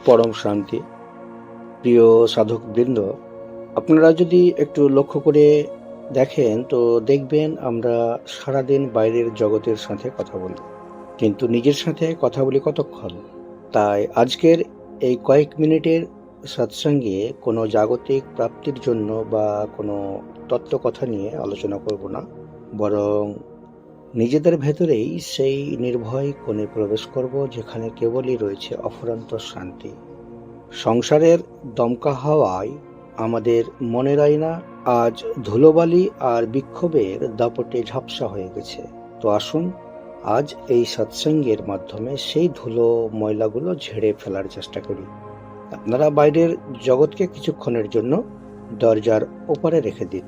পরম শান্তি। প্রিয় সাধকবৃন্দ, আপনারা যদি একটু লক্ষ্য করে দেখেন তো দেখবেন আমরা সারাদিন বাইরের জগতের সাথে কথা বলি, কিন্তু নিজের সাথে কথা বলি কতক্ষণ? তাই আজকের এই কয়েক মিনিটের সৎসঙ্গে কোনো জাগতিক প্রাপ্তির জন্য বা কোনো তত্ত্বকথা নিয়ে আলোচনা করব না, বরং নিজেদের ভেতরেই সেই নির্ভয় কোণে প্রবেশ করব যেখানে কেবলই রয়েছে অফুরন্ত শান্তি। সংসারের দমকা হাওয়ায় আমাদের মনের আয়না আজ ধুলোবালি আর বিক্ষোভের দাপটে ঝাপসা হয়ে গেছে। তো আসুন আজ এই সৎসঙ্গের মাধ্যমে সেই ধুলো ময়লাগুলো ঝেড়ে ফেলার চেষ্টা করি। আপনারা বাইরের জগৎকে কিছুক্ষণের জন্য দরজার ওপারে রেখে দিন।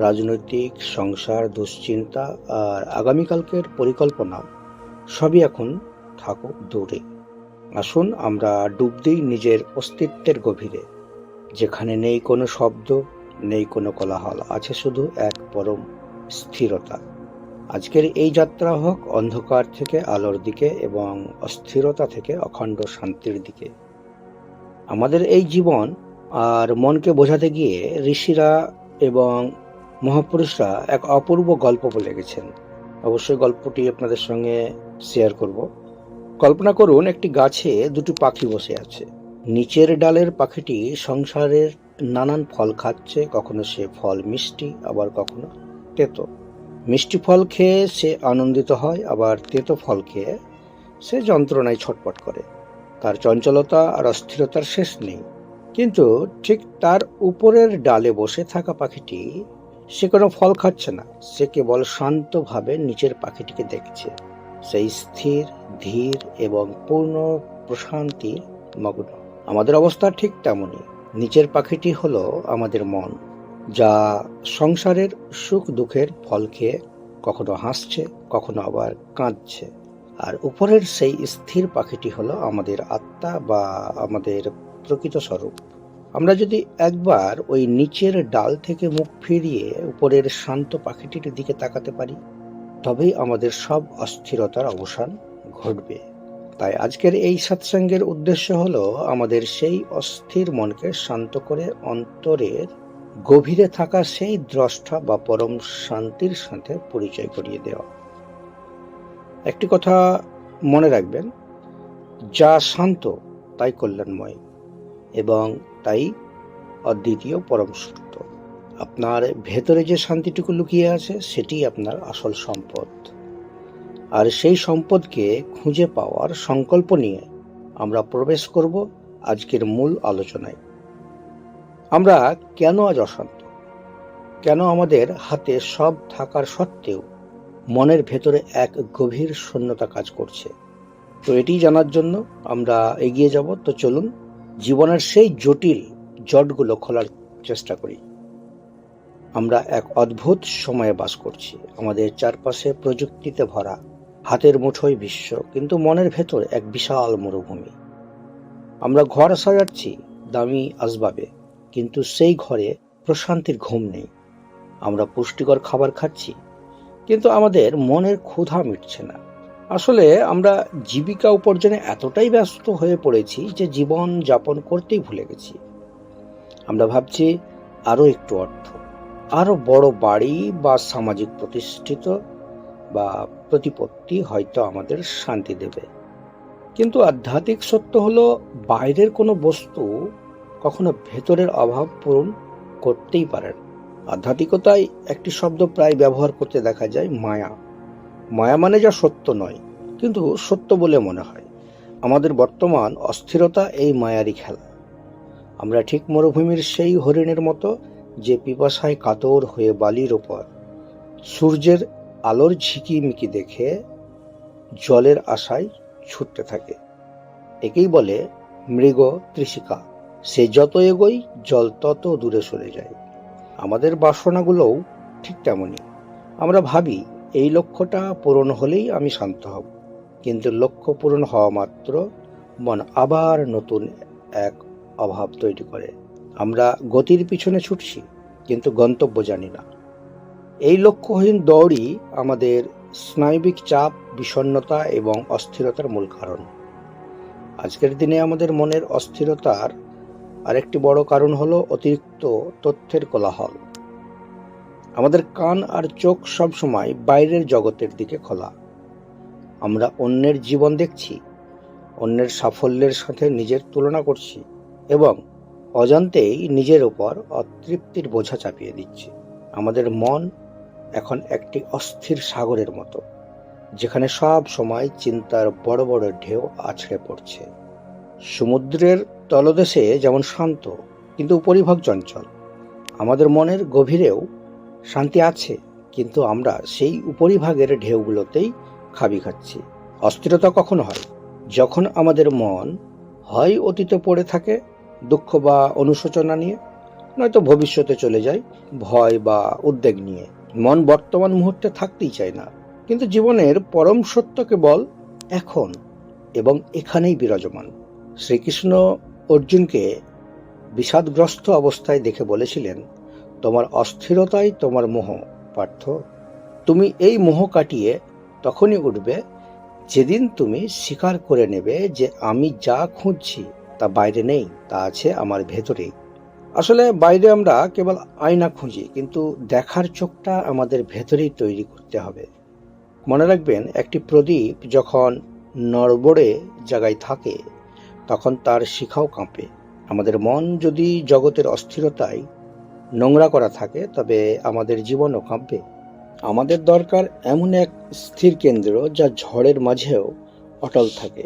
রাজনৈতিক, সংসার, দুশ্চিন্তা আর আগামীকালকের পরিকল্পনা সবই এখন থাকুক দূরে। আসুন আমরা ডুব দিই নিজের অস্তিত্বের গভীরে, যেখানে নেই কোনো শব্দ, নেই কোনো কোলাহল, আছে শুধু এক পরম স্থিরতা। আজকের এই যাত্রা হোক অন্ধকার থেকে আলোর দিকে এবং অস্থিরতা থেকে অখণ্ড শান্তির দিকে। আমাদের এই জীবন আর মনকে বোঝাতে গিয়ে ঋষিরা এবং মহাপুরুষরা এক অপূর্ব গল্প বলে গেছেন। অবশ্যই গল্পটি আপনাদের সঙ্গে শেয়ার করব। কল্পনা করুন একটি গাছে দুটি পাখি বসে আছে। নিচের ডালের পাখিটি সংসারের নানান ফল খাচ্ছে, কখনো সে ফল মিষ্টি, আবার কখনো তেতো। মিষ্টি ফল খেয়ে সে আনন্দিত হয়, আবার তেতো ফল খেয়ে সে যন্ত্রণায় ছটপট করে। তার চঞ্চলতা আর অস্থিরতার শেষ নেই। কিন্তু ঠিক তার উপরের ডালে বসে থাকা পাখিটি, সে কোনো ফল খাচ্ছে না, সে কেবল শান্তভাবে নিচের পাখিটিকে দেখছে। সেই স্থির, ধীর এবং পূর্ণ প্রশান্তির মগ্ন। আমাদের অবস্থা ঠিক তেমনই। নিচের পাখিটি হলো আমাদের মন, যা সংসারের সুখ দুঃখের ফল খেয়ে কখনো হাসছে, কখনো আবার কাঁদছে। আর উপরের সেই স্থির পাখিটি হলো আমাদের আত্মা বা আমাদের প্রকৃত স্বরূপ। আমরা যদি একবার ওই নিচের ডাল থেকে মুখ ফিরিয়ে উপরের শান্ত পাখিটির দিকে তাকাতে পারি, তবেই আমাদের সব অস্থিরতার অবসান ঘটবে। তাই আজকের এই সৎসঙ্গের উদ্দেশ্য হলো আমাদের সেই অস্থির মনকে শান্ত করে অন্তরের গভীরে থাকা সেই দ্রষ্টা বা পরম শান্তির সাথে পরিচয় করিয়ে দেওয়া। একটি কথা মনে রাখবেন, যা শান্ত তাই কল্যাণময় এবং তাই অদ্বিতীয় পরম সত্য। আপনার ভেতরে যে শান্তিটুকু লুকিয়ে আছে সেটি আপনার আসল সম্পদ। আর সেই সম্পদকে খুঁজে পাওয়ার সংকল্প নিয়ে আমরা প্রবেশ করব আজকের মূল আলোচনায়। আমরা কেন আজ অশান্ত? কেন আমাদের হাতে সব থাকার সত্ত্বেও মনের ভেতরে এক গভীর শূন্যতা কাজ করছে? তো এটি জানার জন্য আমরা এগিয়ে যাব। তো চলুন জীবনের সেই জটিল জটগুলো খোলার চেষ্টা করি। আমরা এক অদ্ভুত সময়ে বাস করছি। আমাদের চারপাশে প্রযুক্তিতে ভরা, হাতের মুঠোয় বিশ্ব, কিন্তু মনের ভেতর এক বিশাল মরুভূমি। আমরা ঘর সাজাচ্ছি দামি আসবাবে, কিন্তু সেই ঘরে প্রশান্তির ঘুম নেই। আমরা পুষ্টিকর খাবার খাচ্ছি, কিন্তু আমাদের মনের ক্ষুধা মিটছে না। আসলে আমরা জীবিকা উপার্জনে এতটাই ব্যস্ত হয়ে পড়েছি যে জীবন যাপন করতেই ভুলে গেছি। আমরা ভাবছি আরো একটু অর্থ, আরো বড় বাড়ি বা সামাজিক প্রতিষ্ঠিত বা প্রতিপত্তি হয়তো আমাদের শান্তি দেবে। কিন্তু আধ্যাত্মিক সত্য হলো বাইরের কোনো বস্তু কখনো ভেতরের অভাব পূরণ করতেই পারে না। আধ্যাত্মিকতায় একটি শব্দ প্রায় ব্যবহার করতে দেখা যায়, মায়া। মায়া মানে যা সত্য নয়, কিন্তু সত্য বলে মনে হয়। আমাদের বর্তমান অস্থিরতা এই মায়ারই খেলা। আমরা ঠিক মরুভূমির সেই হরিণের মতো, যে পিপাসায় কাতর হয়ে বালির ওপর সূর্যের আলোর ঝিকিমিকি দেখে জলের আশায় ছুটতে থাকে। একেই বলে মৃগ তৃষিকা। সে যত এগোয় জল তত দূরে সরে যায়। আমাদের বাসনাগুলোও ঠিক তেমনই। আমরা ভাবি এই লক্ষ্যটা পূরণ হলেই আমি শান্ত হব, কিন্তু লক্ষ্য পূরণ হওয়া মাত্র মন আবার নতুন এক অভাব তৈরি করে। আমরা গতির পিছনে ছুটছি, কিন্তু গন্তব্য জানি না। এই লক্ষ্যহীন দৌড়ই আমাদের স্নায়বিক চাপ, বিষণ্ণতা এবং অস্থিরতার মূল কারণ। আজকের দিনে আমাদের মনের অস্থিরতার আরেকটি বড় কারণ হলো অতিরিক্ত তথ্যের কোলাহল। আমাদের কান আর চোখ সবসময় বাইরের জগতের দিকে খোলা। আমরা অন্যের জীবন দেখছি, অন্যের সাফল্যের সাথে নিজের তুলনা করছি এবং অজান্তেই নিজের উপর অতৃপ্তির বোঝা চাপিয়ে দিচ্ছি। আমাদের মন এখন একটি অস্থির সাগরের মতো, যেখানে সব সময় চিন্তার বড় বড় ঢেউ আছড়ে পড়ছে। সমুদ্রের তলদেশে যেমন শান্ত, কিন্তু উপরিভাগ চঞ্চল, আমাদের মনের গভীরেও শান্তি আছে, কিন্তু আমরা সেই উপরিভাগের ঢেউগুলোতেই খাবি খাচ্ছি। অস্থিরতা কখন হয়? যখন আমাদের মন হয় অতীতে পড়ে থাকে দুঃখ বা অনুশোচনা নিয়ে, নয়তো ভবিষ্যতে চলে যায় ভয় বা উদ্বেগ নিয়ে। মন বর্তমান মুহূর্তে থাকতেই চায় না, কিন্তু জীবনের পরম সত্য কেবল এখন এবং এখানেই বিরাজমান। শ্রীকৃষ্ণ অর্জুনকে বিষাদগ্রস্ত অবস্থায় দেখে বলেছিলেন, তোমার অস্থিরতাই তোমার মোহ পার্থ। তুমি এই মোহ কাটিয়ে তখনই উঠবে যেদিন তুমি স্বীকার করে নেবে যে আমি যা খুঁজছি তা বাইরে নেই, তা আছে আমার ভেতরেই। আসলে বাইরে আমরা কেবল আয়না খুঁজি, কিন্তু দেখার চোখটা আমাদের ভেতরেই তৈরি করতে হবে। মনে রাখবেন, একটি প্রদীপ যখন নড়বড়ে জায়গায় থাকে তখন তার শিখাও কাঁপে। আমাদের মন যদি জগতের অস্থিরতায় নোংরা করা থাকে, তবে আমাদের জীবনও কাঁপবে। আমাদের দরকার এমন এক স্থির কেন্দ্র যা ঝড়ের মাঝেও অটল থাকে।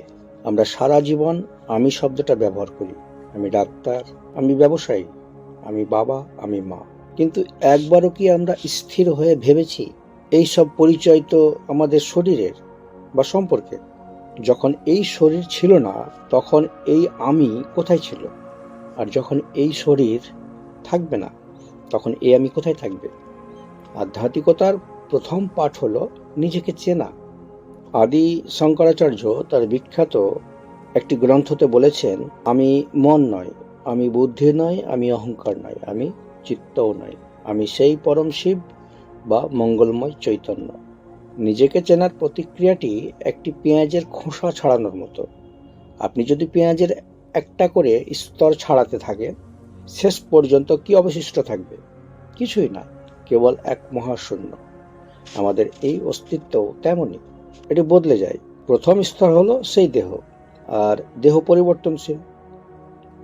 আমরা সারা জীবন আমি শব্দটা ব্যবহার করি। আমি ডাক্তার, আমি ব্যবসায়ী, আমি বাবা, আমি মা। কিন্তু একবারও কি আমরা স্থির হয়ে ভেবেছি এই সব পরিচয় তো আমাদের শরীরের বা সম্পর্কের? যখন এই শরীর ছিল না তখন এই আমি কোথায় ছিল? আর যখন এই শরীর থাকবে না তখন এই আমি কোথায় থাকবে? আধ্যাত্মিকতার প্রথম পাঠ হলো নিজেকে চেনা। আদি শঙ্করাচার্য তার বিখ্যাত একটি গ্রন্থতে বলেছেন, আমি মন নয়, আমি বুদ্ধি নয়, আমি অহংকার নয়, আমি চিত্তও নয়, আমি সেই পরম শিব বা মঙ্গলময় চৈতন্য। নিজেকে চেনার প্রতিক্রিয়াটি একটি পেঁয়াজের খোসা ছাড়ানোর মতো। আপনি যদি পেঁয়াজের একটা করে স্তর ছাড়াতে থাকেন, শেষ পর্যন্ত কি অবশিষ্ট থাকবে? কিছুই না, কেবল এক মহাশূন্য। আমাদের এই অস্তিত্ব তেমনই, এটি বদলে যায়। প্রথম স্তর হলো সেই দেহ, আর দেহ পরিবর্তনশীল,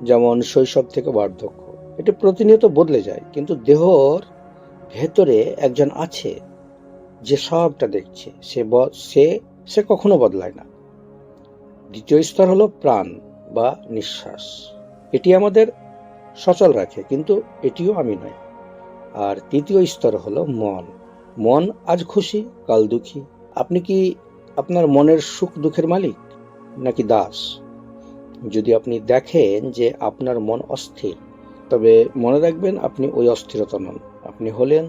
যেমন শৈশব থেকে বার্ধক্য। এটি প্রতিনিয়ত বদলে যায়, কিন্তু দেহর ভেতরে একজন আছে যে সবটা দেখছে, সে কখনো বদলায় না। দ্বিতীয় স্তর হলো প্রাণ বা নিঃশ্বাস। এটি আমাদের সচল রাখে, কিন্তু এটিও আমি নয়। আর তৃতীয় স্তর হলো মন। মন আজ খুশি, কাল দুঃখী। আপনি কি আপনার মনের সুখ দুঃখের মালিক, নাকি দাস? যদি আপনি দেখেন যে আপনার মন অস্থির, তবে মনে রাখবেন আপনি ওই অস্থিরতা নন। আপনি হলেন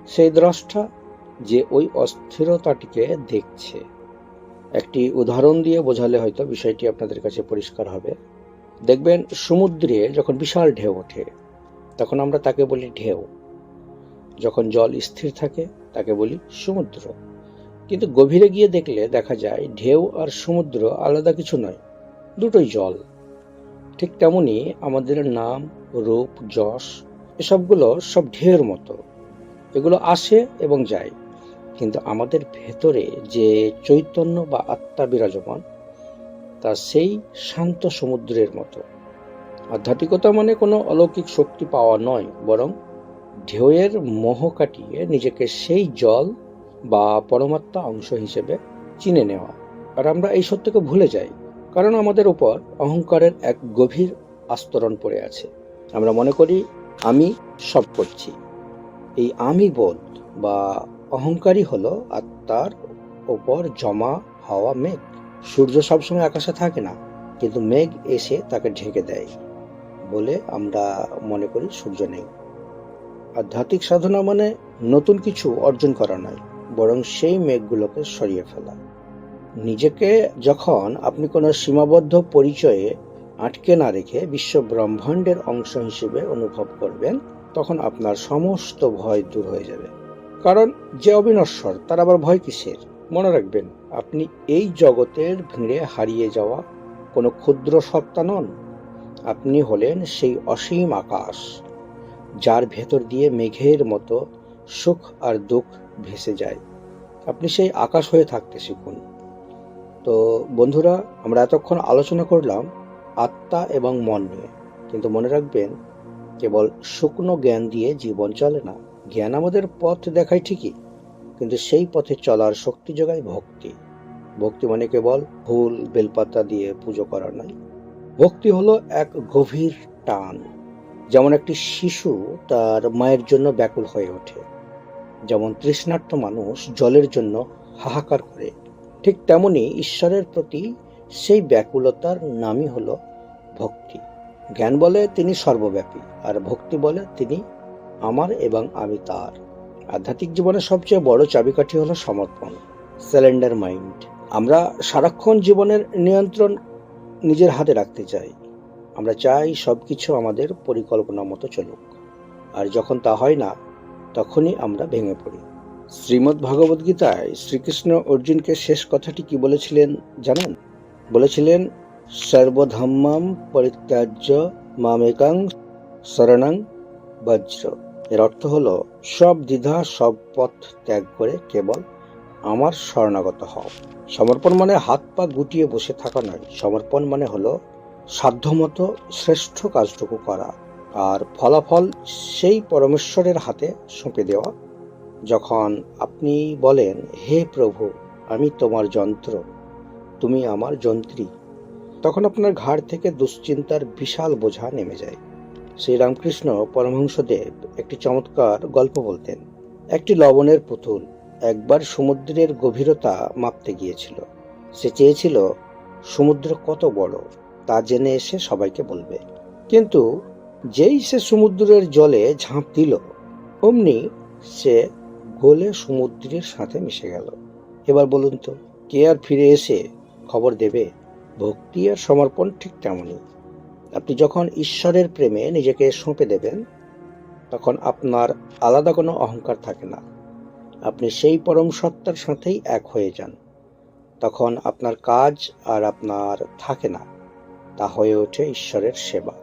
সেই দ্রষ্টা যে ওই অস্থিরতাটিকে দেখছে। একটি উদাহরণ দিয়ে বোঝালে হয়তো বিষয়টি আপনাদের কাছে পরিষ্কার হবে। দেখবেন, সমুদ্রে যখন বিশাল ঢেউ ওঠে তখন আমরা তাকে বলি ঢেউ। যখন জল স্থির থাকে তাকে বলি সমুদ্র। কিন্তু গভীরে গিয়ে দেখলে দেখা যায় ঢেউ আর সমুদ্র আলাদা কিছু নয়, দুটোই জল। ঠিক তেমনি আমাদের নাম, রূপ, যশ এসবগুলো সব ঢেউয়ের মতো। এগুলো আসে এবং যায়, কিন্তু আমাদের ভেতরে যে চৈতন্য বা আত্মা বিরাজমান তা সেই শান্ত সমুদ্রের মতো। আধ্যাত্মিকতা মানে কোনো অলৌকিক শক্তি পাওয়া নয়, বরং ঢেউয়ের মোহ কাটিয়ে নিজেকে সেই জল বা পরমাত্মা অংশ হিসেবে চিনে নেওয়া। আর আমরা এই সত্যকে ভুলে যাই, কারণ আমাদের উপর অহংকারের এক গভীর আস্তরণ পড়ে আছে। আমরা মনে করি আমি সব করছি। এই আমি বোধ বা অহংকারই হলো আত্মার ওপর জমা হওয়া মেঘ। সূর্য সবসময় আকাশে থাকে না, কিন্তু মেঘ এসে তাকে ঢেকে দেয় বলে আমরা মনে করি সূর্য নেই। আধ্যাত্মিক সাধনা মানে নতুন কিছু অর্জন করা নয়, বরং সেই মেঘগুলোকে সরিয়ে ফেলা। নিজেকে যখন আপনি কোনো সীমাবদ্ধ পরিচয়ে আটকে না রেখে বিশ্ব ব্রহ্মাণ্ডের অংশ হিসেবে অনুভব করবেন, তখন আপনার সমস্ত ভয় দূর হয়ে যাবে। কারণ যে অবিনশ্বর তার আবার ভয় কিসের? মনে রাখবেন, আপনি এই জগতের ভিড়ে হারিয়ে যাওয়া কোনো ক্ষুদ্র সত্তা নন। আপনি হলেন সেই অসীম আকাশ, যার ভেতর দিয়ে মেঘের মতো সুখ আর দুঃখ ভেসে যায়। আপনি সেই আকাশ হয়ে থাকতে শিখুন। তো বন্ধুরা, আমরা এতক্ষণ আলোচনা করলাম আত্মা এবং মন নিয়ে, কিন্তু মনে রাখবেন, কেবল শুকনো জ্ঞান দিয়ে জীবন চলে না। জ্ঞান আমাদের পথ দেখায় ঠিকই, কিন্তু সেই পথে চলার শক্তি যোগায় ভক্তি। ভক্তি মানে কেবল ফুল বেলপাতা দিয়ে পুজো করা নয়। ভক্তি হলো এক গভীর টান। যেমন একটি শিশু তার মায়ের জন্য ব্যাকুল হয়ে ওঠে, যেমন তৃষ্ণার্ত মানুষ জলের জন্য হাহাকার করে, ঠিক তেমনি ঈশ্বরের প্রতি সেই ব্যাকুলতার নামই হলো ভক্তি। জ্ঞান বলে তিনি সর্বব্যাপী, আর ভক্তি বলে তিনি আমার এবং আমি তার। আধ্যাত্মিক জীবনের সবচেয়ে বড় চাবিকাঠি হলো সমর্পণ, স্যালেন্ডার মাইন্ড। আমরা সারাক্ষণ জীবনের নিয়ন্ত্রণ নিজের হাতে রাখতে চাই। আমরা চাই সবকিছু আমাদের পরিকল্পনা মতো চলুক, আর যখন তা হয় না, তখনই আমরা ভেঙে পড়ি। শ্রীমদ্ ভগবদ গীতায় শ্রীকৃষ্ণ অর্জুনকে শেষ কথাটি কি বলেছিলেন জানেন? বলেছিলেন, সর্বধম্মাম পরিত্যাজ্য মামেকাং শরণং বজ্র। এর অর্থ হলো, সব দ্বিধা, সব পথ ত্যাগ করে কেবল আমার শরণাগত হও। সমর্পণ মানে হাত পা গুটিয়ে বসে থাকা নয়। সমর্পণ মানে হলো সাধ্যমতো শ্রেষ্ঠ কাজটুকু করা, আর ফলাফল সেই পরমেশ্বরের হাতে সঁপে দেওয়া। যখন আপনি বলেন, হে প্রভু, আমি তোমার যন্ত্র, তুমি আমার যন্ত্রী, তখন আপনার ঘাড় থেকে দুশ্চিন্তার বিশাল বোঝা নেমে যায়। শ্রীরামকৃষ্ণ পরমহংসদেব একটি চমৎকার গল্প বলতেন। একটি লবণের পুতুল একবার সমুদ্রের গভীরতা মাপতে গিয়েছিল। সে চেয়েছিল সমুদ্র কত বড় তা জেনে এসে সবাইকে বলবে, কিন্তু যেই সে সমুদ্রের জলে ঝাঁপ দিল, অমনি সে গলে সমুদ্রের সাথে মিশে গেল। এবার বলুন তো, কে আর ফিরে এসে খবর দেবে? ভক্তি আর সমর্পণ ঠিক তেমনই। আপনি যখন ঈশ্বরের প্রেমে নিজেকে সঁপে দেবেন, তখন আপনার আলাদা কোনো অহংকার থাকে না। আপনি সেই পরম সত্তার সাথেই এক হয়ে যান। তখন আপনার কাজ আর আপনার থাকে না, তা হয়ে ওঠে ঈশ্বরের সেবা।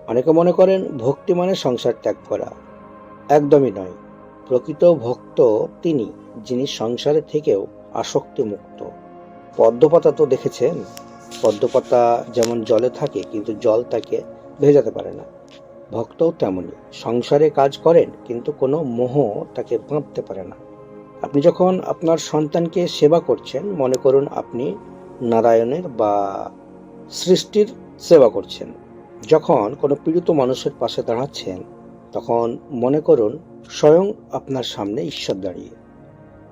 অনেকে মনে করেন ভক্তি মানে সংসার ত্যাগ করা। একদমই নয়। প্রকৃত ভক্ত তিনি, যিনি সংসারে থেকেও আসক্তি মুক্ত। পদ্মপাতা তো দেখেছেন? পদ্মপাতা যেমন জলে থাকে, কিন্তু জল তাকে ভেজাতে পারে না। ভক্তও তেমনি, সংসারে কাজ করেন, কিন্তু কোনো মোহ তাকে বাঁধতে পারে না। আপনি যখন আপনার সন্তানকে সেবা করছেন, মনে করুন আপনি নারায়ণের বা সৃষ্টির সেবা করছেন। যখন কোনো পীড়িত মানুষের পাশে দাঁড়াচ্ছেন, তখন মনে করুন স্বয়ং আপনার সামনে ঈশ্বর দাঁড়িয়ে।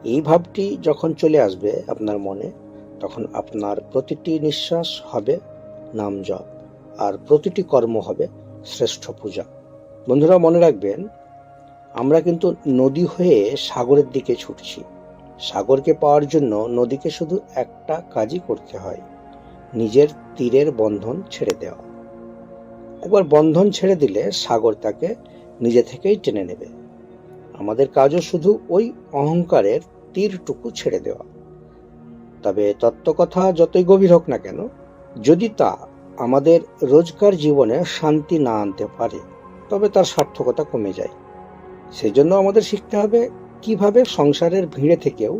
এই ভাবটি যখন চলে আসবে আপনার মনে, তখন আপনার প্রতিটি নিঃশ্বাস হবে নাম জপ, আর প্রতিটি কর্ম হবে শ্রেষ্ঠ পূজা। বন্ধুরা, মনে রাখবেন, আমরা কিন্তু নদী হয়ে সাগরের দিকে ছুটছি। সাগরকে পাওয়ার জন্য নদীকে শুধু একটা কাজই করতে হয়, নিজের তীরের বন্ধন ছেড়ে দেওয়া। একবার বন্ধন ছেড়ে দিলে সাগর তাকে নিজে থেকেই টেনে নেবে। আমাদের কাজও শুধু ওই অহংকারের তীরটুকু ছেড়ে দেওয়া। তবে তত্ত্বকথা যতই গভীর হোক না কেন, যদি তা আমাদের রোজকার জীবনে শান্তি না আনতে পারে, তবে তার সার্থকতা কমে যায়। সেজন্য আমাদের শিখতে হবে কিভাবে সংসারের ভিড়ে থেকেও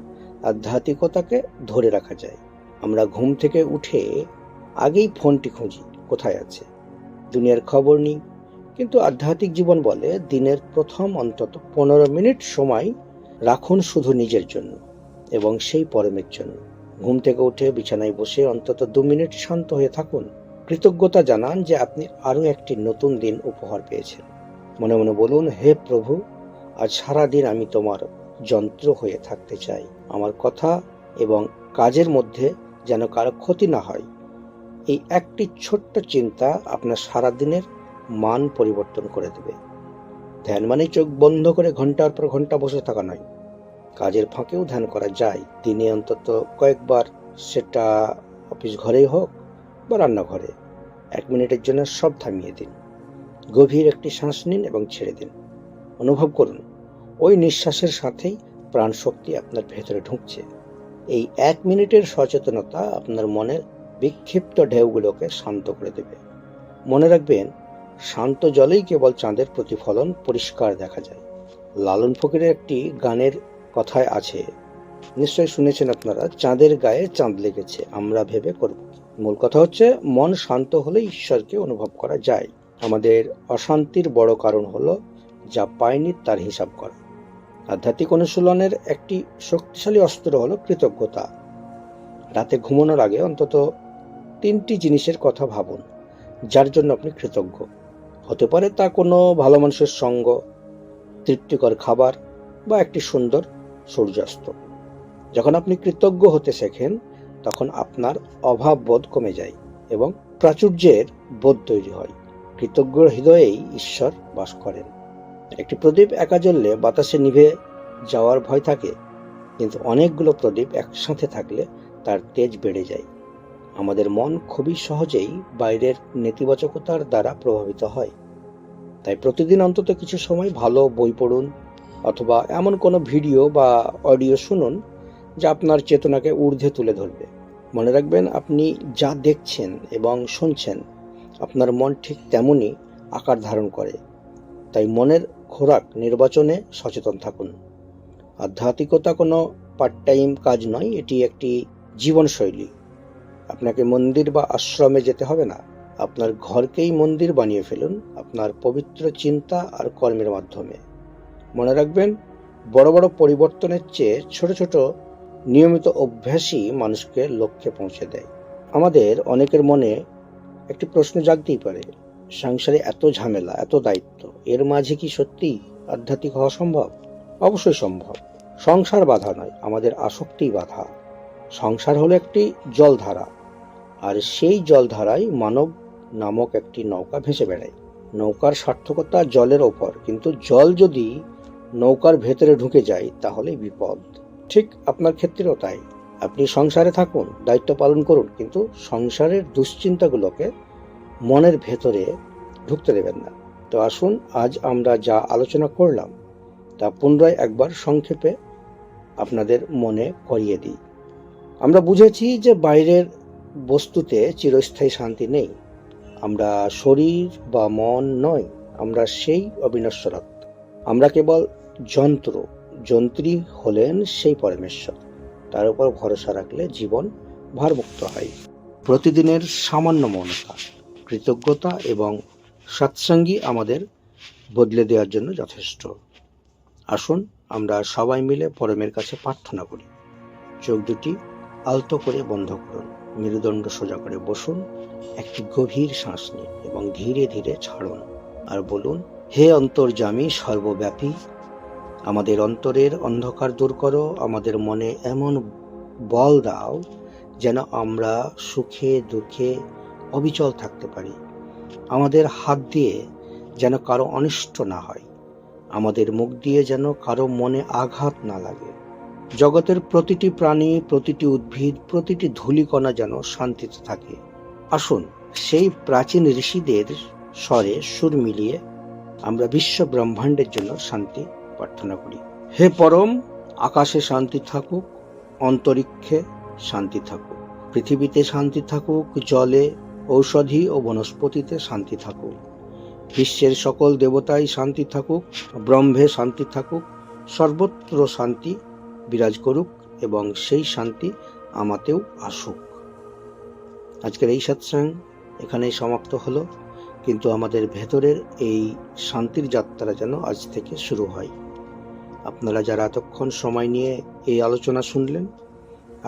আধ্যাত্মিকতাকে ধরে রাখা যায়। আমরা ঘুম থেকে উঠে আগেই ফোনটি খুঁজি, কোথায় আছে, দুনিয়ার খবর নিই। কিন্তু আধ্যাত্মিক জীবন বলে, দিনের প্রথম অন্তত 15 মিনিট সময় রাখুন শুধু নিজের জন্য এবং সেই পরমের জন্য। ঘুম থেকে উঠে বিছানায় বসে অন্তত 2 মিনিট শান্ত হয়ে থাকুন। কৃতজ্ঞতা জানান যে আপনি আরো একটি নতুন দিন উপহার পেয়েছেন। মনে মনে বলুন, হে প্রভু, আজ সারা দিন আমি তোমার যন্ত্র হয়ে থাকতে চাই। আমার কথা এবং কাজের মধ্যে যেন কারো ক্ষতি না হয়। এই একটি ছোট্ট চিন্তা আপনার সারাদিনের মান পরিবর্তন করে দেবে। ধ্যান মানে চোখ বন্ধ করে ঘন্টার পর ঘন্টা বসে থাকা নয়। কাজের ফাঁকেও ধ্যান করা যায়, দিনে অন্তত কয়েকবার। সেটা অফিস ঘরেই হোক বা রান্নাঘরে। 1 মিনিটের জন্য সব থামিয়ে দিন। গভীর একটি শ্বাস নিন এবং ছেড়ে দিন। অনুভব করুন ওই নিঃশ্বাসের সাথেই প্রাণ শক্তি আপনার ভেতরে ঢুকছে। এই 1 মিনিটের সচেতনতা আপনার মনের বিক্ষিপ্ত ঢেউগুলোকে শান্ত করে দেবে। মনে রাখবেন, শান্ত জলেই কেবল চাঁদের প্রতিফলন পরিষ্কার দেখা যায়। লালন ফকিরের একটি গানের কথায় আছে, নিশ্চয়ই শুনেছেন আপনারা, চাঁদের গায়ে চাঁদ লেগেছে, আমরা ভেবে করব। মূল কথা হচ্ছে, মন শান্ত হলে ঈশ্বরকে অনুভব করা যায়। আমাদের অশান্তির বড় কারণ হলো যা পায়নি তার হিসাব করা। আধ্যাত্মিক অনুশীলনের একটি শক্তিশালী অস্ত্র হলো কৃতজ্ঞতা। রাতে ঘুমানোর আগে অন্তত 3টি জিনিসের কথা ভাবুন যার জন্য আপনি কৃতজ্ঞ। হতে পারে তা কোনো ভালো মানুষের সঙ্গ, তৃপ্তিকর খাবার বা একটি সুন্দর সূর্যাস্ত। যখন আপনি কৃতজ্ঞ হতে শেখেন, তখন আপনার অভাব বোধ কমে যায় এবং প্রাচুর্যের বোধ তৈরি হয়। কৃতজ্ঞ হৃদয়েই ঈশ্বর বাস করেন। একটি প্রদীপ একা জ্বললে বাতাসে নিভে যাওয়ার ভয় থাকে, কিন্তু অনেকগুলো প্রদীপ একসাথে থাকলে তার তেজ বেড়ে যায়। আমাদের মন খুবই সহজেই বাইরের নেতিবাচকতার দ্বারা প্রভাবিত হয়। তাই প্রতিদিন অন্তত কিছু সময় ভালো বই পড়ুন, অথবা এমন কোনো ভিডিও বা অডিও শুনুন যা আপনার চেতনাকে ঊর্ধ্বে তুলে ধরবে। মনে রাখবেন, আপনি যা দেখছেন এবং শুনছেন, আপনার মন ঠিক তেমনই আকার ধারণ করে। তাই মনের খোরাক নির্বাচনে সচেতন থাকুন। আধ্যাত্মিকতা কোনো পার্ট টাইম কাজ নয়, এটি একটি জীবনশৈলী। আপনাকে মন্দির বা আশ্রমে যেতে হবে না, আপনার ঘরকেই মন্দির বানিয়ে ফেলুন আপনার পবিত্র চিন্তা আর কর্মের মাধ্যমে। মনে রাখবেন, বড় বড় পরিবর্তনের চেয়ে ছোট ছোট নিয়মিত অভ্যাসই মানুষকে লক্ষ্যে পৌঁছে দেয়। আমাদের অনেকের মনে একটি প্রশ্ন জাগতেই পারে, সংসারে এত ঝামেলা, এত দায়িত্ব, এর মাঝে কি সত্যি আধ্যাত্মিক হওয়া সম্ভব? অবশ্যই সম্ভব। সংসার বাধা নয়, আমাদের আসক্তিই বাধা। সংসার হলো একটি জলধারা, আর সেই জলধারায় মানব নামক একটি নৌকা ভেসে বেড়ায়। নৌকার সার্থকতা জলের ওপর, কিন্তু জল যদি নৌকার ভেতরে ঢুকে যায় তাহলে বিপদ। ঠিক আপনার ক্ষেত্রেও তাই। আপনি সংসারে থাকুন, দায়িত্ব পালন করুন, কিন্তু সংসারের দুশ্চিন্তাগুলোকে মনের ভেতরে ঢুকতে দেবেন না। তো আসুন, আজ আমরা যা আলোচনা করলাম তা পুনরায় একবার সংক্ষেপে আপনাদের মনে করিয়ে দিই। আমরা বুঝেছি যে বাইরের বস্তুতে চিরস্থায়ী শান্তি নেই। আমরা শরীর বা মন নয়, আমরা সেই অবিনশ্বর আত্মা। আমরা কেবল যন্ত্র, যন্ত্রী হলেন সেই পরমেশ্বর। তার উপর ভরসা রাখলে জীবন ভারমুক্ত হয়। প্রতিদিনের সামান্য মনতা, কৃতজ্ঞতা এবং সৎসঙ্গী আমাদের বদলে দেওয়ার জন্য যথেষ্ট। আসুন আমরা সবাই মিলে পরমের কাছে প্রার্থনা করি। চোখ দুটি আলতো করে বন্ধ করুন, মেরুদণ্ড সোজা করে বসুন, একটি গভীর শ্বাস নিন এবং ধীরে ধীরে ছাড়ুন। আর বলুন, হে অন্তর্যামী সর্বব্যাপী, আমাদের অন্তরের অন্ধকার দূর করো, আমাদের মনে এমন বল দাও যেন আমরা সুখে দুঃখে অবিচল থাকতে পারি। আমাদের হাত দিয়ে যেন কারো অনিষ্ট না হয়, আমাদের মুখ দিয়ে যেন কারো মনে আঘাত না লাগে। জগতের প্রতিটি প্রাণী, প্রতিটি উদ্ভিদ, প্রতিটি ধূলিকণা যেন শান্তিতে থাকে। আসুন সেই প্রাচীন ঋষিদের স্বরে সুর মিলিয়ে আমরা বিশ্ব ব্রহ্মাণ্ডের জন্য শান্তি প্রার্থনা করি। হে পরম, আকাশে শান্তি থাকুক, অন্তরিক্ষে শান্তি থাকুক, পৃথিবীতে শান্তি থাকুক, জলে, ঔষধি ও বনস্পতিতে শান্তি থাকুক, বিশ্বের সকল দেবতাই শান্তি থাকুক, ব্রহ্মে শান্তি থাকুক, সর্বত্র শান্তি বিরাজ করুক এবং সেই শান্তি আমাতেও আসুক। আজকের এই সৎসঙ্গ এখানেই সমাপ্ত হলো, কিন্তু আমাদের ভেতরের এই শান্তির যাত্রা যেন আজ থেকে শুরু হয়। আপনারা যারা এতক্ষণ সময় নিয়ে এই আলোচনা শুনলেন,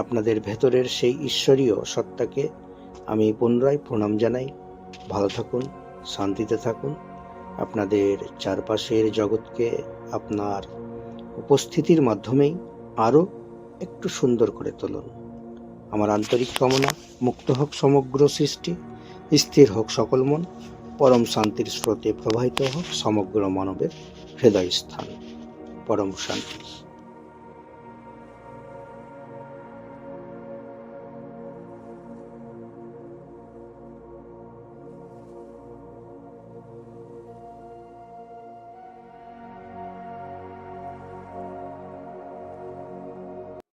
আপনাদের ভেতরের সেই ঈশ্বরীয় সত্তাকে আমি পুনরায় প্রণাম জানাই। ভালো থাকুন, শান্তিতে থাকুন। আপনাদের চারপাশের জগৎকে আপনার উপস্থিতির মাধ্যমেই আরও একটু সুন্দর করে তুলুন। আমার আন্তরিক কামনা, মুক্ত হোক সমগ্র সৃষ্টি, স্থির হোক সকল মন, পরম শান্তির স্রোতে প্রবাহিত হোক সমগ্র মানবের হৃদয় স্থান। পরম শান্তি।